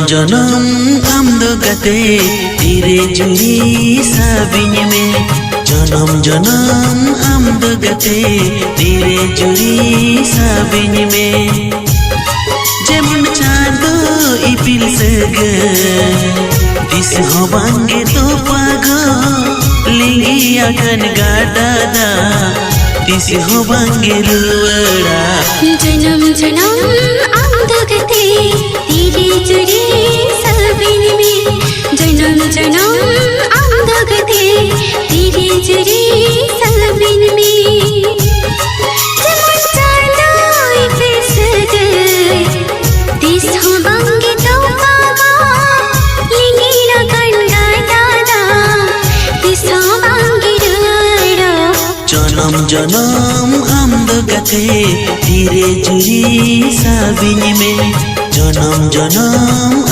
जनम आमदो गते धीरे जुरी साबिन में जनम आमदो गते धीरे जुरी साबिन में जेमन चाँदो इपिल सग दिस हवांगे तो पागो लिंगी अगन गादादा दिस हवांगे लुवड़ा जनम आमदो गते धीरे जुरी साबिन में जनम आमदो गते धीरे जुरी साबिन में जेमन चाँदो इपिल सग दिस हवांगे तो पागो लिंगी अगन गादादा दिस हवांगे लुवड़ा जनम आमदो गते धीरे जुरी साबिन में जनम